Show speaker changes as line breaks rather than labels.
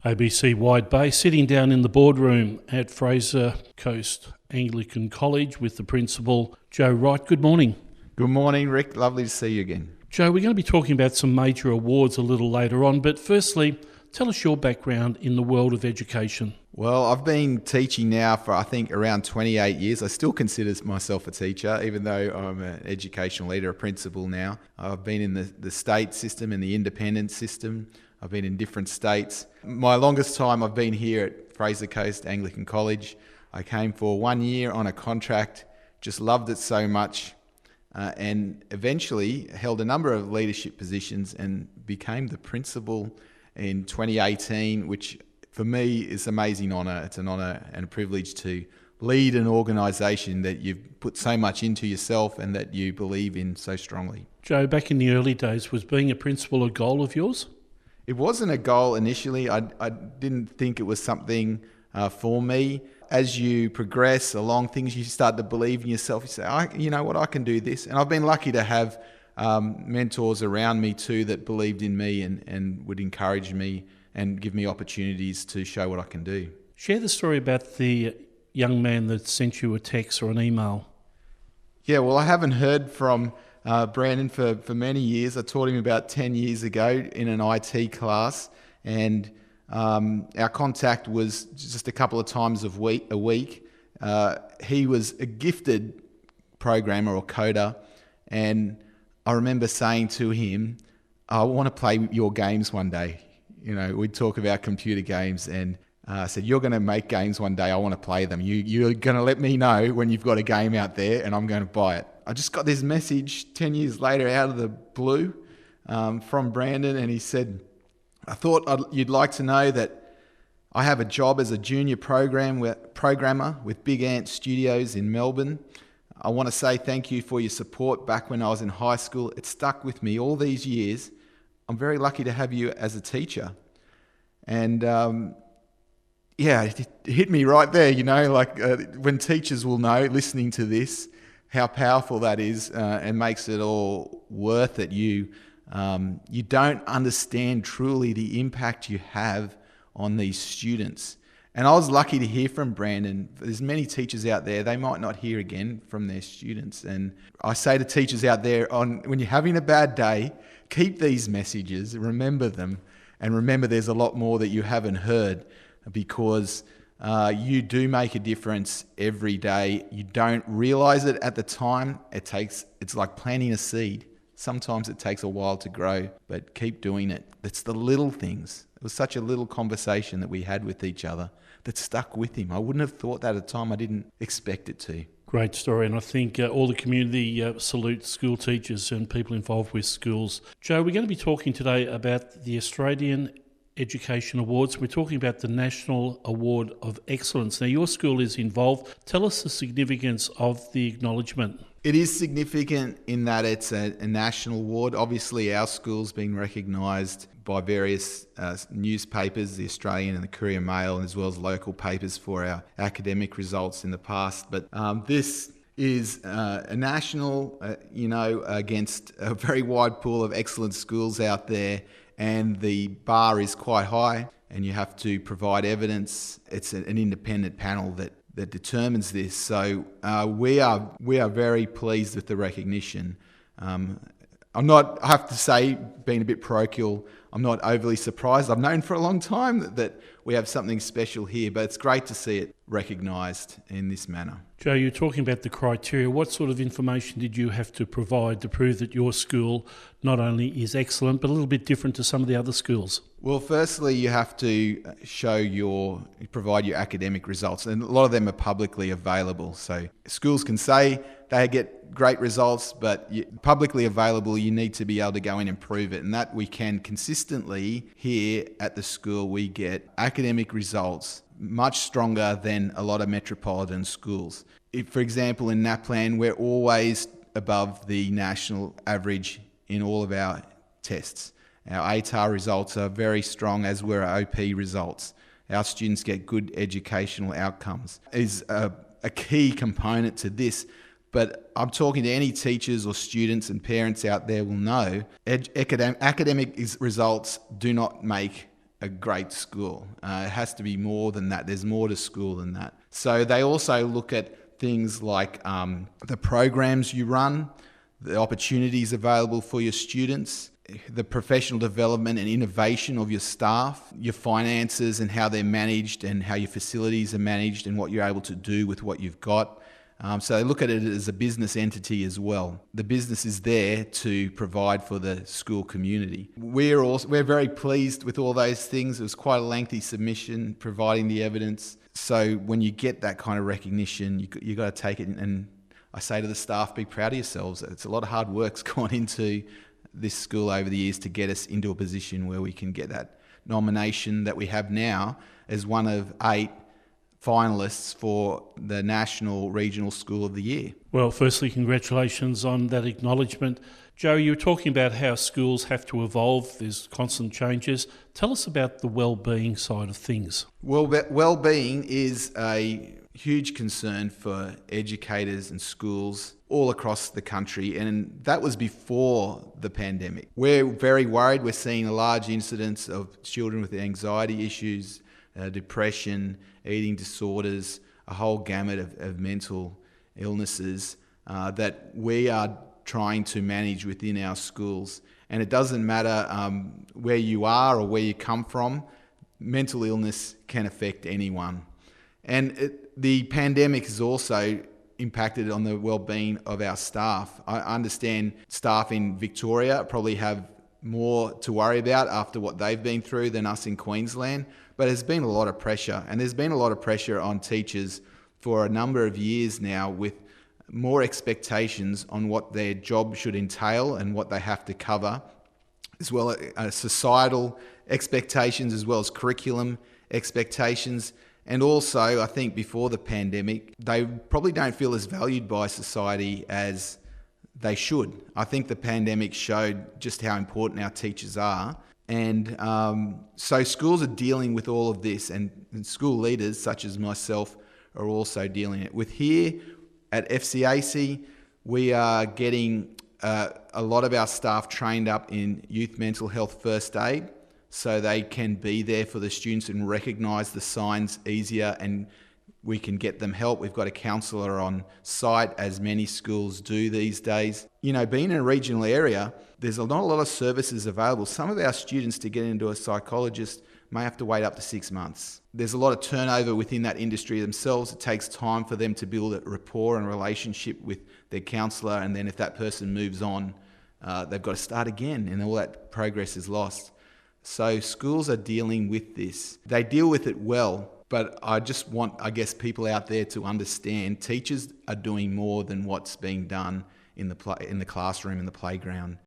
ABC Wide Bay, sitting down in the boardroom at Fraser Coast Anglican College with the principal, Joe Wright. Good morning.
Good morning, Rick. Lovely to see you again.
Joe, we're going to be talking about some major awards a little later on, but firstly, tell us your background in the world of education.
Well, I've been teaching now for, I think, around 28 years. I still consider myself a teacher, even though I'm an educational leader, a principal now. I've been in the state system and the independent system. I've been in different states. My longest time I've been here at Fraser Coast Anglican College. I came for 1 year on a contract, just loved it so much, and eventually held a number of leadership positions and became the principal in 2018, which for me is an amazing honour. It's an honour and a privilege to lead an organisation that you've put so much into yourself and that you believe in so strongly.
Joe, back in the early days, was being a principal a goal of yours?
It wasn't a goal initially. I didn't think it was something for me. As you progress along things, you start to believe in yourself. You say, you know what, I can do this. And I've been lucky to have mentors around me too that believed in me and would encourage me and give me opportunities to show what I can do.
Share the story about the young man that sent you a text or an email.
Yeah, well, I haven't heard from Brandon for many years. I taught him about 10 years ago in an IT class, and our contact was just a couple of times a week. He was a gifted programmer or coder, and I remember saying to him, I want to play your games one day. You know, we'd talk about computer games, and I said, you're going to make games one day. I want to play them. You're going to let me know when you've got a game out there, and I'm going to buy it. I just got this message 10 years later out of the blue from Brandon, and he said, I thought you'd like to know that I have a job as a junior programmer with Big Ant Studios in Melbourne. I want to say thank you for your support back when I was in high school. It stuck with me all these years. I'm very lucky to have you as a teacher. And it hit me right there, you know, like when teachers will know, listening to this, how powerful that is and makes it all worth it. You don't understand truly the impact you have on these students. And I was lucky to hear from Brandon. There's many teachers out there, they might not hear again from their students. And I say to teachers out there, when you're having a bad day, keep these messages, remember them, and remember there's a lot more that you haven't heard, because you do make a difference every day. You don't realize it at the time. It's like planting a seed. Sometimes it takes a while to grow, but keep doing it. It's the little things. It was such a little conversation that we had with each other that stuck with him. I wouldn't have thought that at the time. I didn't expect it to.
Great story, and I think all the community salute school teachers and people involved with schools. Joe, we're going to be talking today about the Australian Education Awards. We're talking about the National Award of Excellence. Now, your school is involved. Tell us the significance of the acknowledgement.
It is significant in that it's a national award. Obviously, our school's been recognised by various newspapers, the Australian and the Courier Mail, as well as local papers for our academic results in the past. But this is a national, against a very wide pool of excellent schools out there, and the bar is quite high, and you have to provide evidence. It's an independent panel that determines this. So we are very pleased with the recognition. I have to say, being a bit parochial, I'm not overly surprised. I've known for a long time that we have something special here, but it's great to see it recognised in this manner.
Joe, you're talking about the criteria. What sort of information did you have to provide to prove that your school not only is excellent, but a little bit different to some of the other schools?
Well, firstly, you have to provide your academic results, and a lot of them are publicly available. So schools can say they get great results, but publicly available, you need to be able to go in and prove it. And that we can consistently here at the school, we get academic results much stronger than a lot of metropolitan schools. For example, in NAPLAN, we're always above the national average in all of our tests. Our ATAR results are very strong, as were our OP results. Our students get good educational outcomes. Is a key component to this. But I'm talking to any teachers or students and parents out there will know academic results do not make a great school. It has to be more than that. There's more to school than that. So they also look at things like the programs you run, the opportunities available for your students, the professional development and innovation of your staff, your finances and how they're managed and how your facilities are managed and what you're able to do with what you've got. So they look at it as a business entity as well. The business is there to provide for the school community. We're very pleased with all those things. It was quite a lengthy submission providing the evidence. So when you get that kind of recognition, you got to take it, and I say to the staff, be proud of yourselves. It's a lot of hard work's gone into this school over the years to get us into a position where we can get that nomination that we have now as one of 8 finalists for the National Regional School of the Year.
Well, firstly, congratulations on that acknowledgement. Joe, you were talking about how schools have to evolve. There's constant changes. Tell us about the wellbeing side of things.
Well, wellbeing is a huge concern for educators and schools all across the country, and that was before the pandemic. We're very worried. We're seeing a large incidence of children with anxiety issues, depression, eating disorders, a whole gamut of mental illnesses that we are trying to manage within our schools. And it doesn't matter where you are or where you come from, mental illness can affect anyone. And the pandemic has also impacted on the well-being of our staff. I understand staff in Victoria probably have more to worry about after what they've been through than us in Queensland, but there's been a lot of pressure, and there's been a lot of pressure on teachers for a number of years now, with more expectations on what their job should entail and what they have to cover, as well as societal expectations, as well as curriculum expectations. And also, I think before the pandemic, they probably don't feel as valued by society as they should. I think the pandemic showed just how important our teachers are. And so schools are dealing with all of this, and school leaders such as myself are also dealing it with. Here at FCAC, we are getting a lot of our staff trained up in youth mental health first aid, so they can be there for the students and recognise the signs easier, and we can get them help. We've got a counsellor on site, as many schools do these days. You know, being in a regional area, there's not a lot of services available. Some of our students, to get into a psychologist, may have to wait up to 6 months. There's a lot of turnover within that industry themselves. It takes time for them to build a rapport and relationship with their counsellor, and then if that person moves on, they've got to start again, and all that progress is lost. So schools are dealing with this. They deal with it well, but I just want, I guess, people out there to understand teachers are doing more than what's being done in the classroom, in the playground.